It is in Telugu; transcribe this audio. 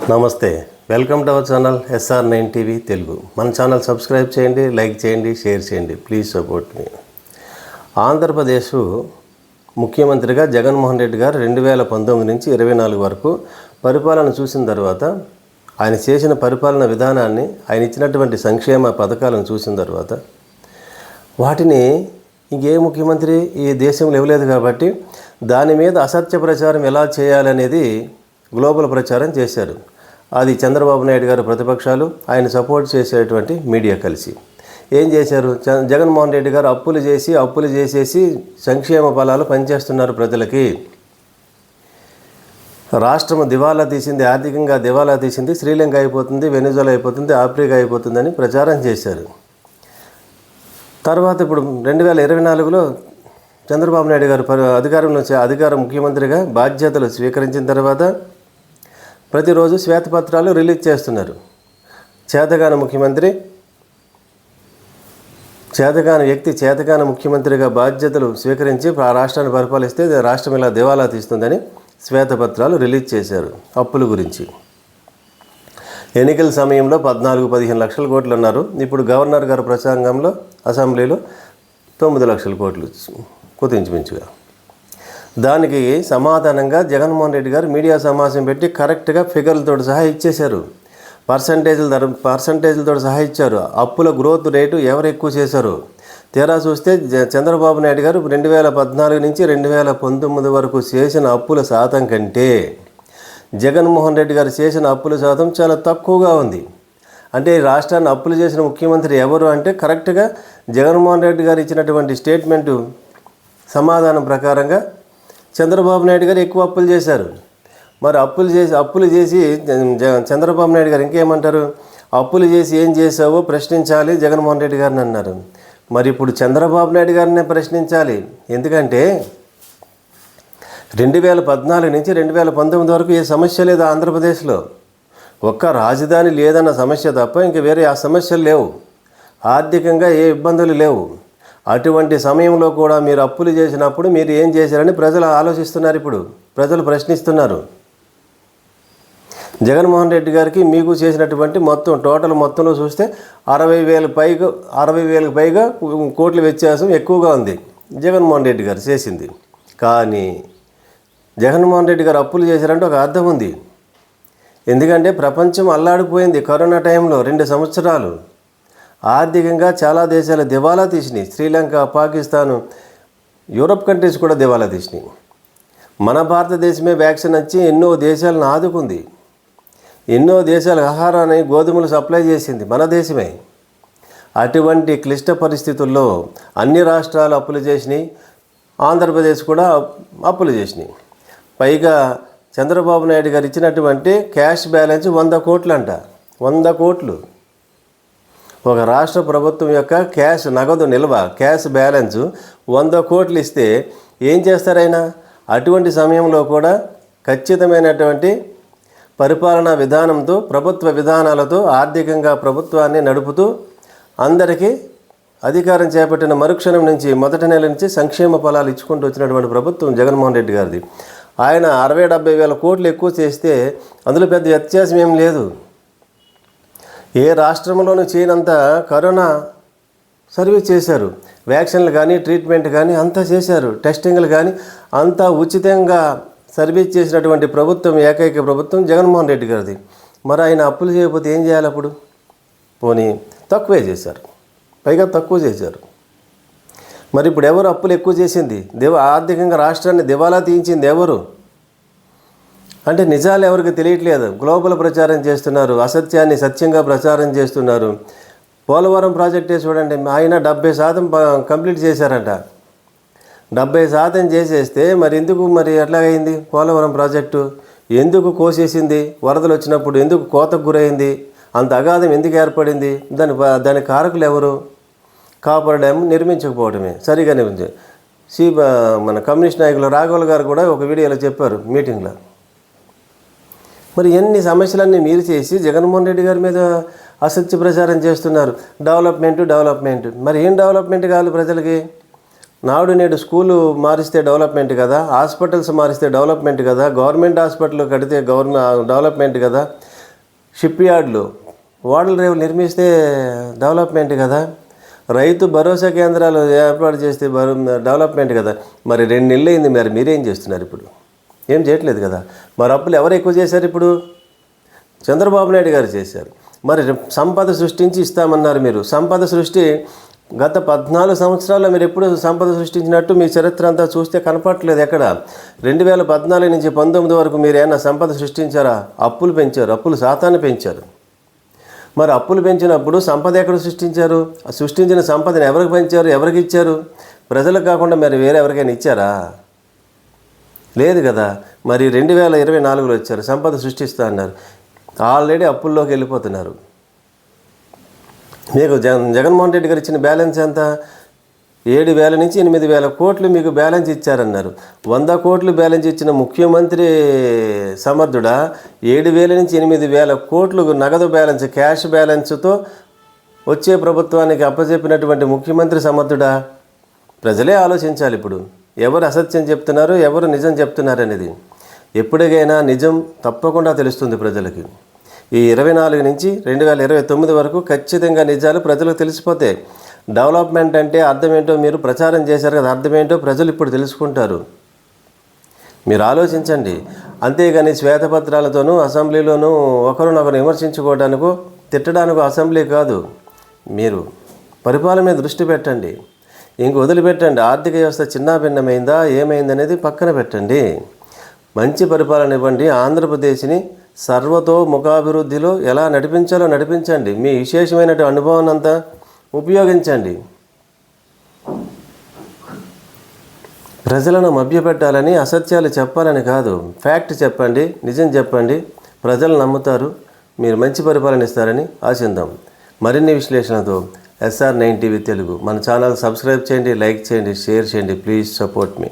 నమస్తే, welcome to our channel SR9 TV Telugu. మన ఛానల్ సబ్స్క్రైబ్ చేయండి, లైక్ చేయండి, షేర్ చేయండి. ప్లీజ్ సపోర్ట్ మీ. ఆంధ్రప్రదేశ్ ముఖ్యమంత్రిగా జగన్మోహన్ రెడ్డి గారు 2019 నుంచి 24 వరకు పరిపాలన చూసిన తర్వాత, ఆయన చేసిన పరిపాలన విధానాన్ని, ఆయన ఇచ్చినటువంటి సంక్షేమ పథకాలను చూసిన తర్వాత, వాటిని ఇంకే ముఖ్యమంత్రి ఈ దేశంలో ఇవ్వలేదు కాబట్టి దాని మీద అసత్య ప్రచారం ఎలా చేయాలనేది గ్లోబల్ ప్రచారం చేశారు. అది చంద్రబాబు నాయుడు గారు ప్రతిపక్షాలు, ఆయన సపోర్ట్ చేసేటువంటి మీడియా కలిసి ఏం చేశారు? జగన్మోహన్ రెడ్డి గారు అప్పులు చేసేసి సంక్షేమ ఫలాలు పనిచేస్తున్నారు ప్రజలకి. రాష్ట్రం దివాలా తీసింది, ఆర్థికంగా దివాలా తీసింది, శ్రీలంక అయిపోతుంది, వెనిజులా అయిపోతుంది, ఆఫ్రికా అయిపోతుందని ప్రచారం చేశారు. తర్వాత ఇప్పుడు 2024లో చంద్రబాబు నాయుడు గారు అధికార ముఖ్యమంత్రిగా బాధ్యతలు స్వీకరించిన తర్వాత ప్రతిరోజు శ్వేతపత్రాలు రిలీజ్ చేస్తున్నారు. చేతగాని ముఖ్యమంత్రి, చేతగాని ముఖ్యమంత్రిగా బాధ్యతలు స్వీకరించి ఆ రాష్ట్రాన్ని పరిపాలిస్తే రాష్ట్రం ఇలా దివాలా తీస్తుందని శ్వేతపత్రాలు రిలీజ్ చేశారు అప్పుల గురించి. ఎన్నికల సమయంలో 14-15 లక్షల కోట్లు అన్నారు. ఇప్పుడు గవర్నర్ గారు ప్రసంగంలో అసెంబ్లీలో 9 లక్షల కోట్లు కుదించుమించుగా. దానికి సమాధానంగా జగన్మోహన్ రెడ్డి గారు మీడియా సమావేశం పెట్టి కరెక్ట్గా ఫిగర్లతో సహా ఇచ్చేశారు. పర్సంటేజ్లతో సహా ఇచ్చారు. అప్పుల గ్రోత్ రేటు ఎవరు ఎక్కువ చేశారు తీరా చూస్తే చంద్రబాబు నాయుడు గారు 2014 నుంచి 2019 వరకు చేసిన అప్పుల శాతం కంటే జగన్మోహన్ రెడ్డి గారు చేసిన అప్పుల శాతం చాలా తక్కువగా ఉంది. అంటే ఈ రాష్ట్రాన్ని అప్పులు చేసిన ముఖ్యమంత్రి ఎవరు అంటే కరెక్ట్గా జగన్మోహన్ రెడ్డి గారు ఇచ్చినటువంటి స్టేట్మెంటు సమాధానం ప్రకారంగా చంద్రబాబు నాయుడు గారు ఎక్కువ అప్పులు చేశారు. మరి అప్పులు చేసి చంద్రబాబు నాయుడు గారు ఇంకేమంటారు? అప్పులు చేసి ఏం చేసావో ప్రశ్నించాలి జగన్మోహన్ రెడ్డి గారిని అన్నారు. మరి ఇప్పుడు చంద్రబాబు నాయుడు గారినే ప్రశ్నించాలి. ఎందుకంటే 2014 నుంచి 2019 వరకు ఏ సమస్య లేదు ఆంధ్రప్రదేశ్లో. ఒక్క రాజధాని లేదన్న సమస్య తప్ప ఇంక వేరే ఆ సమస్యలు లేవు. ఆర్థికంగా ఏ ఇబ్బందులు లేవు. అటువంటి సమయంలో కూడా మీరు అప్పులు చేసినప్పుడు మీరు ఏం చేశారని ప్రజలు ఆలోచిస్తున్నారు. ఇప్పుడు ప్రజలు ప్రశ్నిస్తున్నారు. జగన్మోహన్ రెడ్డి గారికి మీకు చేసినటువంటి టోటల్ మొత్తంలో చూస్తే 60,000 పైగా కోట్ల వ్యత్యాసం ఎక్కువగా ఉంది జగన్మోహన్ రెడ్డి గారు చేసింది. కానీ జగన్మోహన్ రెడ్డి గారు అప్పులు చేశారంటే ఒక అర్థం ఉంది. ఎందుకంటే ప్రపంచం అల్లాడిపోయింది. కరోనా టైంలో 2 సంవత్సరాలు ఆర్థికంగా చాలా దేశాలు దివాలా తీసినాయి. శ్రీలంక, పాకిస్తాను, యూరప్ కంట్రీస్ కూడా దివాలా తీసినాయి. మన భారతదేశమే వ్యాక్సిన్ వచ్చి ఎన్నో దేశాలను ఆదుకుంది. ఎన్నో దేశాల ఆహారాన్ని, గోధుమలు సప్లై చేసింది మన దేశమే. అటువంటి క్లిష్ట పరిస్థితుల్లో అన్ని రాష్ట్రాలు అప్పులు చేసినాయి. ఆంధ్రప్రదేశ్ కూడా అప్పులు చేసినాయి. పైగా చంద్రబాబు నాయుడు గారు ఇచ్చినటువంటి క్యాష్ బ్యాలెన్స్ 100 కోట్లు అంట. 100 కోట్లు. ఒక రాష్ట్ర ప్రభుత్వం యొక్క నగదు నిల్వ, క్యాష్ బ్యాలెన్స్ 100 కోట్లు ఇస్తే ఏం చేస్తారైనా? అటువంటి సమయంలో కూడా ఖచ్చితమైనటువంటి పరిపాలనా విధానంతో, ప్రభుత్వ విధానాలతో ఆర్థికంగా ప్రభుత్వాన్ని నడుపుతూ అందరికీ అధికారం చేపట్టిన మరుక్షణం నుంచి మొదటి నెల నుంచి సంక్షేమ ఫలాలు ఇచ్చుకుంటూ వచ్చినటువంటి ప్రభుత్వం జగన్మోహన్ రెడ్డి గారిది. ఆయన 60-70 వేల కోట్లు ఎక్కువ చేస్తే అందులో పెద్ద వ్యత్యాసం ఏం లేదు. ఏ రాష్ట్రంలోనూ చేయనంత కరోనా సర్వీస్ చేశారు. వ్యాక్సిన్లు కానీ, ట్రీట్మెంట్ కానీ అంతా చేశారు. టెస్టింగ్లు కానీ అంతా ఉచితంగా సర్వీస్ చేసినటువంటి ప్రభుత్వం, ఏకైక ప్రభుత్వం జగన్మోహన్ రెడ్డి గారిది. మరి ఆయన అప్పులు చేయకపోతే ఏం చేయాలి? అప్పుడు పోనీ తక్కువే చేశారు, పైగా తక్కువ చేశారు. మరి ఇప్పుడు ఎవరు అప్పులు ఎక్కువ చేసింది? ఆర్థికంగా రాష్ట్రాన్ని దివాలా తీయించింది ఎవరు అంటే నిజాలు ఎవరికి తెలియట్లేదు. గ్లోబల్ ప్రచారం చేస్తున్నారు, అసత్యాన్ని సత్యంగా ప్రచారం చేస్తున్నారు. పోలవరం ప్రాజెక్టే చూడండి, ఆయన 70% కంప్లీట్ చేశారంట. 70% చేసేస్తే మరి ఎట్లాగైంది పోలవరం ప్రాజెక్టు? ఎందుకు కోసేసింది? వరదలు వచ్చినప్పుడు ఎందుకు కోతకు గురైంది? అంత అగాధం ఎందుకు ఏర్పడింది? దాని కారకులు ఎవరు? కాపర్ డ్యామ్ నిర్మించకపోవడమే. సరిగా మన కమ్యూనిస్ట్ నాయకులు రాఘవులు గారు కూడా ఒక వీడియోలో చెప్పారు మీటింగ్లో. మరి ఎన్ని సమస్యలన్నీ మీరు చేసి జగన్మోహన్ రెడ్డి గారి మీద అసత్య ప్రచారం చేస్తున్నారు. డెవలప్మెంట్. మరి ఏం డెవలప్మెంట్ కావాలి ప్రజలకి? నాడు నేడు స్కూలు మారిస్తే డెవలప్మెంట్ కదా, హాస్పిటల్స్ మారిస్తే డెవలప్మెంట్ కదా, గవర్నమెంట్ హాస్పిటల్ కడితే డెవలప్మెంట్ కదా, షిప్ యార్డులు, ఓడల రేవులు నిర్మిస్తే డెవలప్మెంట్ కదా. రైతు భరోసా కేంద్రాలు ఏర్పాటు చేస్తే డెవలప్మెంట్ కదా. మరి 2 నెలలు అయింది, మరి మీరేం చేస్తున్నారు ఇప్పుడు? ఏం చేయట్లేదు కదా. మరి అప్పులు ఎవరు ఎక్కువ చేశారు ఇప్పుడు? చంద్రబాబు నాయుడు గారు చేశారు. మరి సంపద సృష్టించి ఇస్తామన్నారు మీరు. సంపద సృష్టి గత 14 సంవత్సరాల్లో మీరు ఎప్పుడు సంపద సృష్టించినట్టు మీ చరిత్ర అంతా చూస్తే కనపడట్లేదు ఎక్కడ. 2014 నుంచి 19 వరకు మీరు ఏమైనా సంపద సృష్టించారా? అప్పులు పెంచారు, అప్పులు శాతాన్ని పెంచారు. మరి అప్పులు పెంచినప్పుడు సంపద ఎక్కడ సృష్టించారు? సృష్టించిన సంపదను ఎవరికి పెంచారు, ఎవరికి ఇచ్చారు? ప్రజలకు కాకుండా మరి వేరే ఎవరికైనా ఇచ్చారా? లేదు కదా. మరి 2024లో వచ్చారు, సంపద సృష్టిస్తా అన్నారు. ఆల్రెడీ అప్పుల్లోకి వెళ్ళిపోతున్నారు. మీకు జగన్మోహన్ రెడ్డి గారు ఇచ్చిన బ్యాలెన్స్ ఎంత? 7,000 నుంచి 8,000 కోట్లు మీకు బ్యాలెన్స్ ఇచ్చారన్నారు. 100 కోట్లు బ్యాలెన్స్ ఇచ్చిన ముఖ్యమంత్రి సమర్థుడా? 7,000 నుంచి 8,000 కోట్లు నగదు బ్యాలెన్స్, క్యాష్ బ్యాలెన్స్తో వచ్చే ప్రభుత్వానికి అప్పచెప్పినటువంటి ముఖ్యమంత్రి సమర్థుడా? ప్రజలే ఆలోచించాలి ఇప్పుడు, ఎవరు అసత్యం చెప్తున్నారు, ఎవరు నిజం చెప్తున్నారు అనేది. ఎప్పటికైనా నిజం తప్పకుండా తెలుస్తుంది ప్రజలకి. ఈ 24 నుంచి 2029 వరకు ఖచ్చితంగా నిజాలు ప్రజలకు తెలిసిపోతాయి. డెవలప్మెంట్ అంటే అర్థం ఏంటో మీరు ప్రచారం చేశారు కదా, అర్థం ఏంటో ప్రజలు ఇప్పుడు తెలుసుకుంటారు. మీరు ఆలోచించండి. అంతేగాని శ్వేతపత్రాలతోనూ అసెంబ్లీలోనూ ఒకరినొకరు విమర్శించుకోవడానికో తిట్టడానికో అసెంబ్లీ కాదు. మీరు పరిపాలన మీద దృష్టి పెట్టండి. ఇంక వదిలిపెట్టండి. ఆర్థిక వ్యవస్థ చిన్నాభిన్నమైందా ఏమైందనేది పక్కన పెట్టండి. మంచి పరిపాలన ఇవ్వండి. ఆంధ్రప్రదేశ్ని సర్వతోముఖాభివృద్ధిలో ఎలా నడిపించాలో నడిపించండి. మీ విశేషమైన అనుభవం అంతా ఉపయోగించండి. ప్రజలను మభ్యపెట్టాలని, అసత్యాలు చెప్పాలని కాదు, ఫ్యాక్ట్ చెప్పండి, నిజం చెప్పండి. ప్రజలు నమ్ముతారు. మీరు మంచి పరిపాలన ఇస్తారని ఆశిద్దాం. మరిన్ని విశ్లేషణతో SR9 టీవీ తెలుగు మన ఛానల్ సబ్స్క్రైబ్ చేయండి, లైక్ చేయండి, షేర్ చేయండి. Please support me.